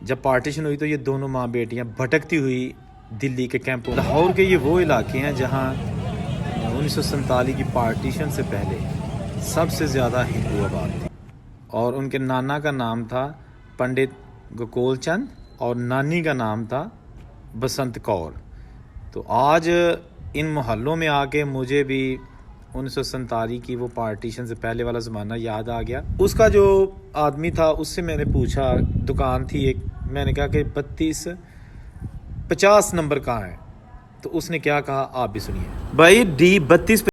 जब पार्टीशन हुई तो ये दोनों माँ बेटियां भटकती हुई दिल्ली के कैंपों। लाहौर के ये वो इलाके हैं जहाँ 1947 की पार्टीशन से पहले सबसे ज़्यादा हिंदू आबाद थे और उनके नाना का नाम था पंडित गोकुल चंद और नानी का नाम था बसंत कौर। तो आज इन मोहल्लों में आके मुझे भी 1947 की वो पार्टीशन से पहले वाला ज़माना याद आ गया। उसका जो आदमी था उससे मैंने पूछा, दुकान थी एक, मैंने कहा कि 3250 नंबर कहाँ है, तो उसने क्या कहा आप भी सुनिए। भाई डी 32।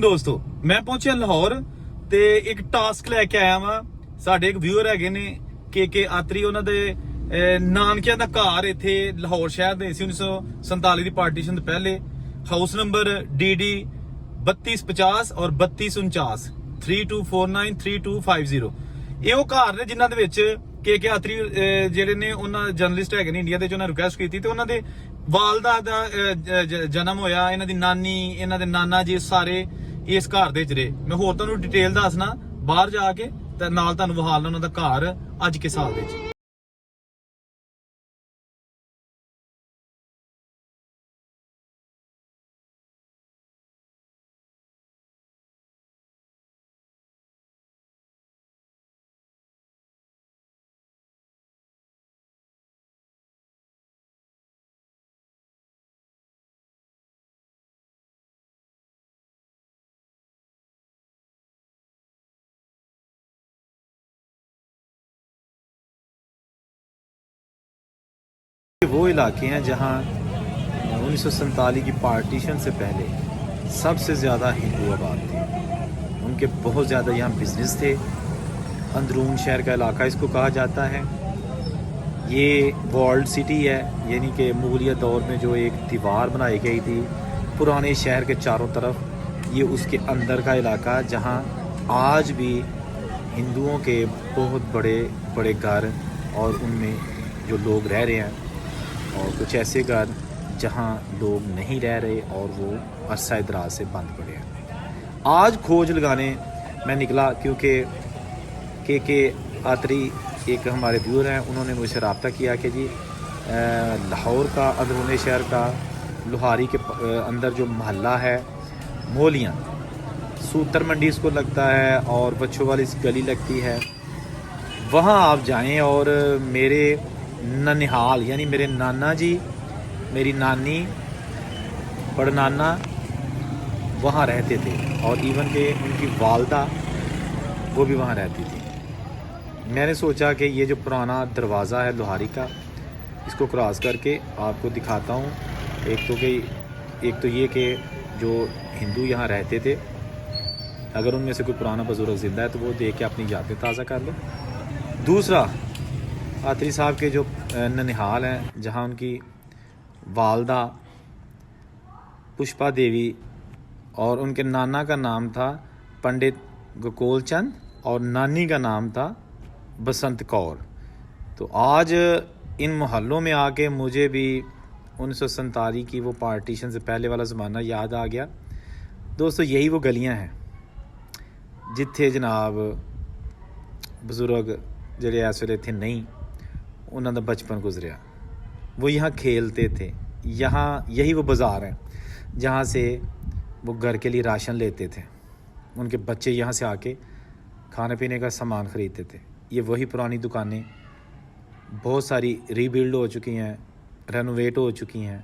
दोस्तों मैं पहुंचा लाहौर ਤੇ ਇੱਕ ਟਾਸਕ ਲੈ ਕੇ ਆਇਆ ਵਾਂ। ਸਾਡੇ ਇੱਕ ਵਿਊਅਰ ਹੈਗੇ ਨੇ ਕੇ ਆਤਰੀ, ਉਹਨਾਂ ਦੇ ਨਾਨਕਿਆਂ ਦਾ ਘਰ ਇੱਥੇ ਲਾਹੌਰ ਸ਼ਹਿਰ ਦੇ ਸੀ 1947 ਦੀ ਪਾਰਟੀਸ਼ਨ ਤੋਂ ਪਹਿਲੇ। ਹਾਊਸ ਨੰਬਰ DD 3250 ਔਰ 3249 3249 3250। ਇਹ ਉਹ ਘਰ ਨੇ ਜਿਨ੍ਹਾਂ ਦੇ ਵਿੱਚ ਕੇ ਆਤਰੀ ਜਿਹੜੇ ਨੇ ਉਹਨਾਂ ਜਰਨਲਿਸਟ ਹੈਗੇ ਨੇ ਇੰਡੀਆ ਦੇ, ਉਹਨਾਂ ਰਿਕੁਐਸਟ ਕੀਤੀ ਤੇ ਉਹਨਾਂ ਦੇ ਵਾਲਦਾ ਦਾ ਜਨਮ ਹੋਇਆ। ਇਹਨਾਂ ਦੀ ਨਾਨੀ, ਇਹਨਾਂ ਦੇ ਨਾਨਾ ਜੀ ਸਾਰੇ ਇਸ ਘਰ ਦੇ ਵਿੱਚ ਰਹੇ। ਮੈਂ ਹੋਰ ਤੁਹਾਨੂੰ ਡਿਟੇਲ ਦੱਸਣਾ ਬਾਹਰ ਜਾ ਕੇ, ਤੇ ਨਾਲ ਤੁਹਾਨੂੰ ਵਿਖਾਲਣਾ ਉਹਨਾਂ ਦਾ ਘਰ ਅੱਜ ਕੇ ਸਾਲ ਦੇ ਵਿੱਚ। वो इलाके हैं जहाँ 1947 की पार्टीशन से पहले सबसे ज़्यादा हिंदू आबाद थे। उनके बहुत ज़्यादा यहाँ बिजनेस थे। अंदरून शहर का इलाका इसको कहा जाता है। ये वॉल्ड सिटी है, यानी कि मुगलिया दौर में जो एक दीवार बनाई गई थी पुराने शहर के चारों तरफ, ये उसके अंदर का इलाका जहाँ आज भी हिंदुओं के बहुत बड़े बड़े घर और उनमें जो लोग रह रहे हैं, और कुछ ऐसे घर जहां लोग नहीं रह रहे और वो अरसा दराज से बंद पड़े हैं। आज खोज लगाने मैं निकला क्योंकि के आतरी एक हमारे व्यूअर हैं, उन्होंने मुझसे रब्ता किया कि जी लाहौर का अंदरूनी शहर का लोहारी के अंदर जो मोहल्ला है मोलियाँ, सूतर मंडी इसको लगता है और बच्चों वाली गली लगती है, वहाँ आप जाएं और मेरे ननिहाल यानी मेरे नाना जी, मेरी नानी, बड़नाना वहाँ रहते थे और इवन के उनकी वालदा वो भी वहाँ रहती थी। मैंने सोचा कि ये जो पुराना दरवाज़ा है लोहारी का, इसको क्रॉस करके आपको दिखाता हूँ। एक तो ये कि जो हिंदू यहाँ रहते थे, अगर उनमें से कोई पुराना बुजुर्ग ज़िंदा है तो वो देख के अपनी यादें ताज़ा कर लो। दूसरा, आतरी साहब के जो ननिहाल हैं जहाँ उनकी वालदा पुष्पा देवी और उनके नाना का नाम था पंडित गोकुल चंद और नानी का नाम था बसंत कौर। तो आज इन मोहल्लों में आके मुझे भी 1947 की वो पार्टीशन से पहले वाला ज़माना याद आ गया। दोस्तों यही वो गलियां हैं जिथे जनाब बजुर्ग ਜਿਹੜੇ इस वे थे नहीं, उन्होंने बचपन गुजरिया, वो यहाँ खेलते थे। यहाँ यही वो बाज़ार हैं जहाँ से वो घर के लिए राशन लेते थे। उनके बच्चे यहाँ से आके खाने पीने का सामान ख़रीदते थे। ये वही पुरानी दुकानें बहुत सारी रीबिल्ड हो चुकी हैं, रेनोवेट हो चुकी हैं,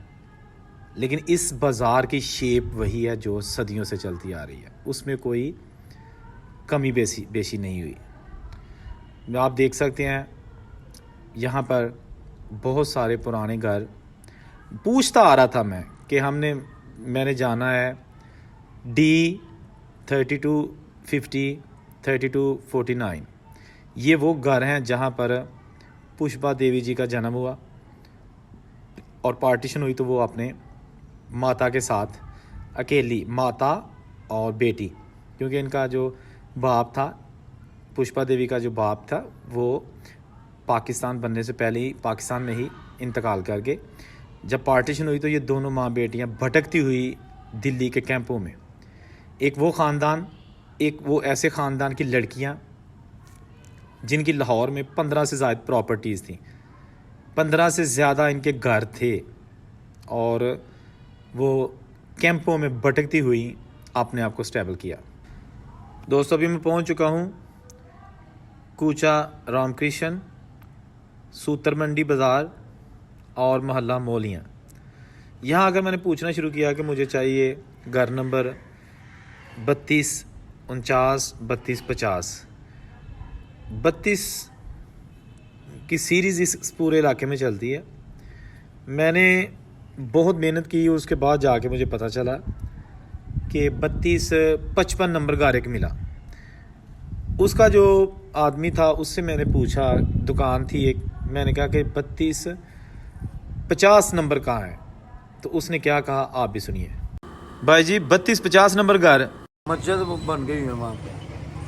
लेकिन इस बाज़ार की शेप वही है जो सदियों से चलती आ रही है। उसमें कोई कमी बेशी नहीं हुई। आप देख सकते हैं यहाँ पर बहुत सारे पुराने घर। पूछता आ रहा था मैं कि मैंने जाना है D 3250 3249। ये वो घर हैं जहाँ पर पुष्पा देवी जी का जन्म हुआ और पार्टीशन हुई तो वो अपने माता के साथ अकेली, माता और बेटी, क्योंकि इनका जो बाप था, पुष्पा देवी का जो बाप था, वो पाकिस्तान बनने से पहले ही पाकिस्तान में ही इंतकाल कर गए। जब पार्टीशन हुई तो ये दोनों माँ बेटियाँ भटकती हुई दिल्ली के कैंपों में। एक वो ख़ानदान, एक वो ऐसे ख़ानदान की लड़कियां जिनकी लाहौर में 15 से ज़्यादा प्रॉपर्टीज़ थी, 15 से ज़्यादा इनके घर थे, और वो कैंपों में भटकती हुई अपने आप को स्टेबल किया। दोस्तों, अभी मैं पहुंच चुका हूं कूचा रामकृष्ण, सूतर मंडी बाज़ार और मोहल्ला मोलियाँ। यहाँ अगर मैंने पूछना शुरू किया कि मुझे चाहिए घर नंबर 32, 49, 32, 50, 32 की सीरीज़ इस पूरे इलाके में चलती है। मैंने बहुत मेहनत की, उसके बाद जाके मुझे पता चला कि 32-55 नंबर घर एक मिला। उसका जो आदमी था उससे मैंने पूछा, दुकान थी एक, मैंने कहा कि 32-50 नंबर कहाँ है, तो उसने क्या कहा आप भी सुनिए। भाई जी, 32-50 नंबर घर मस्जिद बन गई है वहाँ पे।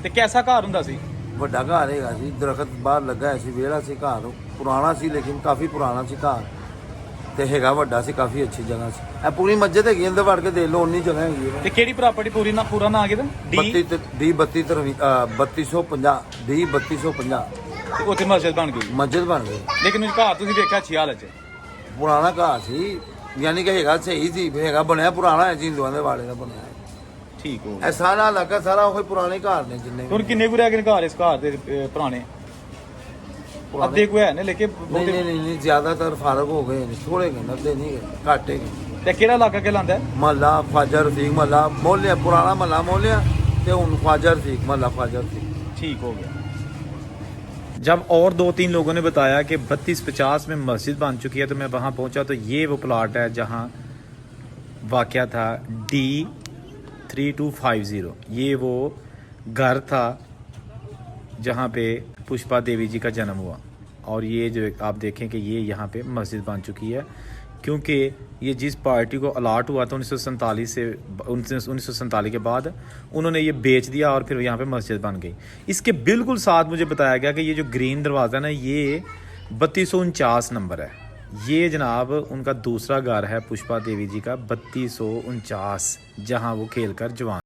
ਤੇ कैसा घर ਹੁੰਦਾ ਸੀ? ਵੱਡਾ ਘਰ ਹੈਗਾ ਸੀ, ਦਰਖਤ ਬਾਹਰ ਲੱਗਾ ਹੋਇਆ ਸੀ, ਵਿਹੜਾ ਸੀ, ਘਰ ਪੁਰਾਣਾ ਸੀ, ਲੇਕਿਨ ਕਾਫੀ ਪੁਰਾਣਾ ਸੀ ਘਰ, ਤੇ ਹੈਗਾ ਵੱਡਾ ਸੀ, ਕਾਫੀ ਅੱਛੀ ਜਗ੍ਹਾ ਸੀ। ਇਹ ਪੂਰੀ ਮਸਜਿਦ ਹੈਗੀ, ਅੰਦਰ ਵੜ ਕੇ ਦੇਖ ਲਓ, ਉਨੀ ਜਗ੍ਹਾ ਹੈਗੀ ਹੈ। ਤੇ ਕਿਹੜੀ ਪ੍ਰਾਪਰਟੀ ਪੂਰਾ ਨਾਂ ਕਿਹਦਾ? D 3250 D 3250 ਤੇ ਉੱਥੇ ਮਸਜਿਦ ਬਣ ਗਈ। ਮਸਜਿਦ ਬਣ ਗਈ, ਲੇਕਿਨ ਉਹ ਘਰ ਤੁਸੀਂ ਵੇਖਿਆ ਅੱਛੀ ਹਾਲਤ 'ਚ? ਪੁਰਾਣਾ ਘਰ ਸੀ, ਯਾਨੀ ਕਿ ਹੈਗਾ ਸਹੀ ਸੀ, ਹੈਗਾ ਬਣਿਆ ਪੁਰਾਣਾ ਹੈ, ਹਿੰਦੂਆਂ ਦੇ ਵਾਲੇ ਦਾ ਬਣਿਆ। ਠੀਕ ਹੋ ਇਹ ਸਾਰਾ ਇਲਾਕਾ ਸਾਰਾ ਉਹ ਪੁਰਾਣੇ ਘਰ ਨੇ ਜਿੰਨੇ ਹੁਣ ਕਿੰਨੇ ਕੁ ਰਹਿ ਗਏ ਨੇ ਘਰ ਇਸ ਘਰ ਦੇ ਪੁਰਾਣੇ? ਅੱਧੇ ਕੁ ਹੈ ਨੇ, ਲੇਕਿਨ ਨਹੀਂ ਜ਼ਿਆਦਾਤਰ ਫਾਰਗ ਹੋ ਗਏ ਨੇ, ਥੋੜੇ ਗਏ, ਅੱਧੇ ਨਹੀਂ ਗਏ, ਘਾਟੇ ਗਏ। ਤੇ ਕਿਹੜਾ ਇਲਾਕਾ ਕਹਿਲਾਂਦਾ ਹੈ? महला ख्वाजा रफीक महला मोहल्ला, पुराना महला मोहल्ला, ते हुन ख्वाजा रफीक महला ख्वाजा रफीक। ठीक हो गया। जब और 2-3 लोगों ने बताया कि 32-50 में मस्जिद बन चुकी है, तो मैं वहाँ पहुँचा तो ये वो प्लाट है जहाँ वाक़या था D 3250। ये वो घर था जहाँ पे पुष्पा देवी जी का जन्म हुआ, और ये जो आप देखें कि ये यहाँ पे मस्जिद बन चुकी है, क्योंकि ये जिस पार्टी को अलाट हुआ था 1947 के बाद उन्होंने ये बेच दिया और फिर यहाँ पे मस्जिद बन गई। इसके बिल्कुल साथ मुझे बताया गया कि ये जो ग्रीन दरवाज़ा ना, ये 3249 नंबर है। ये जनाब उनका दूसरा घर है पुष्पा देवी जी का, 3249, जहाँ वो खेल कर जवान।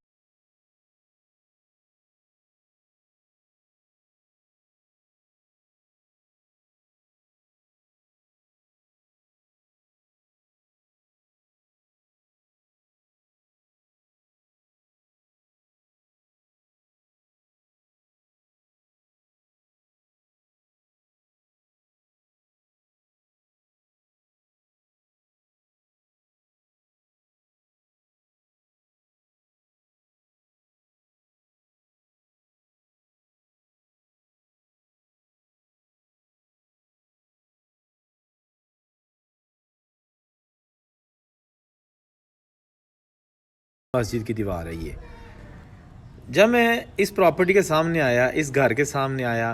मस्जिद की दीवार है ये। जब मैं इस प्रॉपर्टी के सामने आया, इस घर के सामने आया,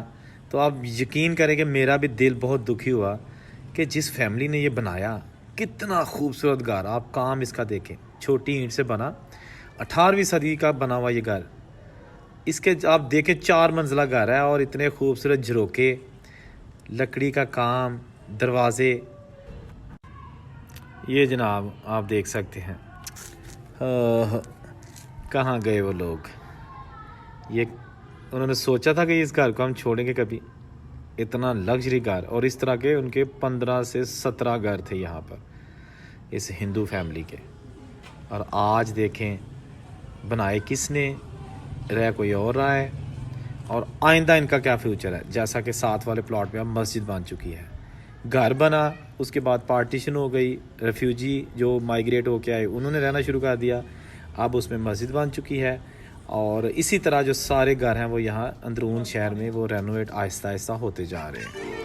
तो आप यकीन करें कि मेरा भी दिल बहुत दुखी हुआ कि जिस फैमिली ने ये बनाया, कितना खूबसूरत घर। आप काम इसका देखें, छोटी ईंट से बना, 18वीं सदी का बना हुआ ये घर। इसके आप देखें 4 मंजिला घर है, और इतने खूबसूरत झरोके, लकड़ी का काम, दरवाज़े। ये जनाब आप देख सकते हैं। कहाँ गए वो लोग? ये उन्होंने सोचा था कि इस घर को हम छोड़ेंगे कभी? इतना लग्जरी घर, और इस तरह के उनके 15 से 17 घर थे यहाँ पर इस हिंदू फैमिली के। और आज देखें बनाए किसने, रह कोई और रहा है, और आइंदा इनका क्या फ्यूचर है। जैसा कि साथ वाले प्लॉट में अब मस्जिद बन चुकी है, घर बना, उसके बाद पार्टीशन हो गई, रेफ्यूजी जो माइग्रेट होके आए उन्होंने रहना शुरू कर दिया, अब उसमें मस्जिद बन चुकी है। और इसी तरह जो सारे घर हैं वो यहाँ अंदरून शहर में वो रेनोवेट आहिस्ता आहिस्ता होते जा रहे हैं।